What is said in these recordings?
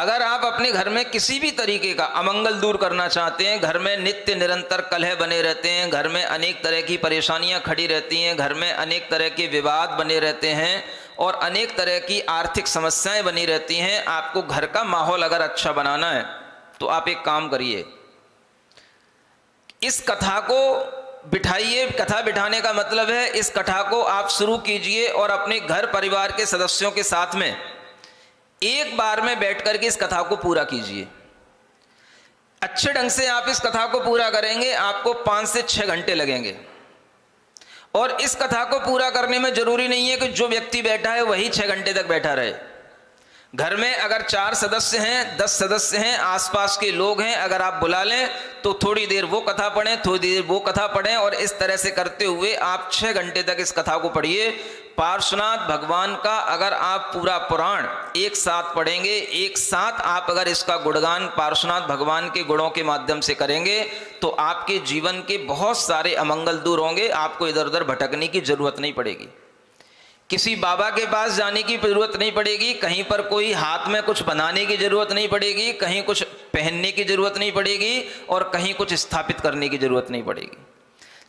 अगर आप अपने घर में किसी भी तरीके का अमंगल दूर करना चाहते हैं, घर में नित्य निरंतर कलह बने रहते हैं, घर में अनेक तरह की परेशानियां खड़ी रहती हैं, घर में अनेक तरह के विवाद बने रहते हैं और अनेक तरह की आर्थिक समस्याएं बनी रहती हैं, आपको घर का माहौल अगर अच्छा बनाना है तो आप एक काम करिए, इस कथा को बिठाइए। कथा बिठाने का मतलब है इस कथा को आप शुरू कीजिए और अपने घर परिवार के सदस्यों के साथ में एक बार में बैठ करके इस कथा को पूरा कीजिए। अच्छे ढंग से आप इस कथा को पूरा करेंगे, आपको 5 से 6 घंटे लगेंगे। और इस कथा को पूरा करने में जरूरी नहीं है कि जो व्यक्ति बैठा है वही 6 घंटे तक बैठा रहे। घर में अगर 4 सदस्य हैं, 10 सदस्य हैं, आसपास के लोग हैं, अगर आप बुला लें तो थोड़ी देर वो कथा पढ़ें, थोड़ी देर वो कथा पढ़ें और इस तरह से करते हुए आप 6 घंटे तक इस कथा को पढ़िए। पार्श्वनाथ भगवान का अगर आप पूरा पुराण एक साथ पढ़ेंगे, एक साथ आप अगर इसका गुणगान पार्श्वनाथ भगवान के गुणों के माध्यम से करेंगे तो आपके जीवन के बहुत सारे अमंगल दूर होंगे। आपको इधर उधर भटकने की जरूरत नहीं पड़ेगी, किसी बाबा के पास जाने की जरूरत नहीं पड़ेगी, कहीं पर कोई हाथ में कुछ बनाने की जरूरत नहीं पड़ेगी, कहीं कुछ पहनने की जरूरत नहीं पड़ेगी और कहीं कुछ स्थापित करने की जरूरत नहीं पड़ेगी।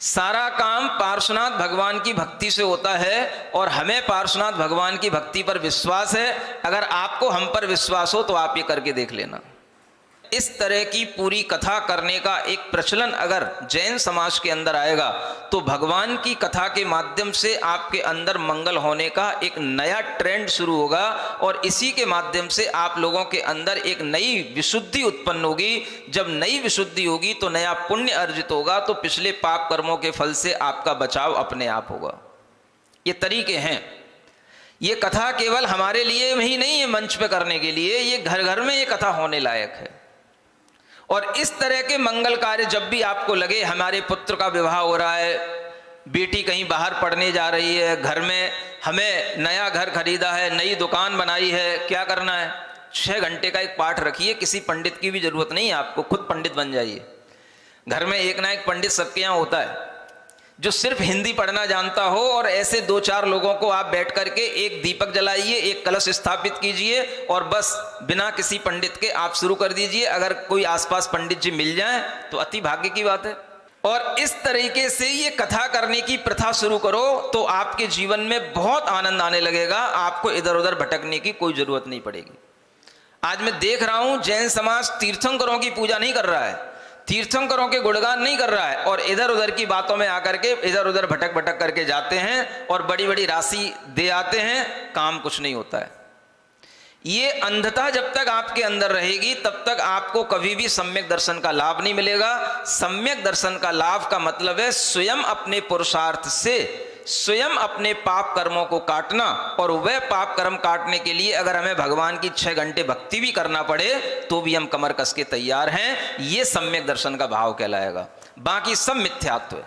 सारा काम पार्श्वनाथ भगवान की भक्ति से होता है और हमें पार्श्वनाथ भगवान की भक्ति पर विश्वास है। अगर आपको हम पर विश्वास हो तो आप ये करके देख लेना। इस तरह की पूरी कथा करने का एक प्रचलन अगर जैन समाज के अंदर आएगा तो भगवान की कथा के माध्यम से आपके अंदर मंगल होने का एक नया ट्रेंड शुरू होगा और इसी के माध्यम से आप लोगों के अंदर एक नई विशुद्धि उत्पन्न होगी। जब नई विशुद्धि होगी तो नया पुण्य अर्जित होगा, तो पिछले पाप कर्मों के फल से आपका बचाव अपने आप होगा। ये तरीके हैं। ये कथा केवल हमारे लिए ही नहीं है मंच पे करने के लिए, ये घर घर में ये कथा होने लायक है। और इस तरह के मंगल कार्य जब भी आपको लगे, हमारे पुत्र का विवाह हो रहा है, बेटी कहीं बाहर पढ़ने जा रही है, घर में हमें नया घर खरीदा है, नई दुकान बनाई है, क्या करना है, 6 घंटे का एक पाठ रखिए। किसी पंडित की भी जरूरत नहीं है, आपको खुद पंडित बन जाइए। घर में एक ना एक पंडित सबके यहाँ होता है जो सिर्फ हिंदी पढ़ना जानता हो, और ऐसे 2-4 लोगों को आप बैठ करके एक दीपक जलाइए, एक कलश स्थापित कीजिए और बस बिना किसी पंडित के आप शुरू कर दीजिए। अगर कोई आसपास पंडित जी मिल जाए तो अति भाग्य की बात है। और इस तरीके से ये कथा करने की प्रथा शुरू करो तो आपके जीवन में बहुत आनंद आने लगेगा। आपको इधर उधर भटकने की कोई जरूरत नहीं पड़ेगी। आज मैं देख रहा हूं जैन समाज तीर्थंकरों की पूजा नहीं कर रहा है, तीर्थंकरों के गुणगान नहीं कर रहा है और इधर उधर की बातों में आकर के इधर उधर भटक भटक करके जाते हैं और बड़ी बड़ी राशि दे आते हैं, काम कुछ नहीं होता है। ये अंधता जब तक आपके अंदर रहेगी तब तक आपको कभी भी सम्यक दर्शन का लाभ नहीं मिलेगा। सम्यक दर्शन का लाभ का मतलब है स्वयं अपने पुरुषार्थ से स्वयं अपने पाप कर्मों को काटना, और वह पाप कर्म काटने के लिए अगर हमें भगवान की 6 घंटे भक्ति भी करना पड़े तो भी हम कमर कस के तैयार हैं। ये सम्यक दर्शन का भाव कहलाएगा, बाकी सब मिथ्यात्व है।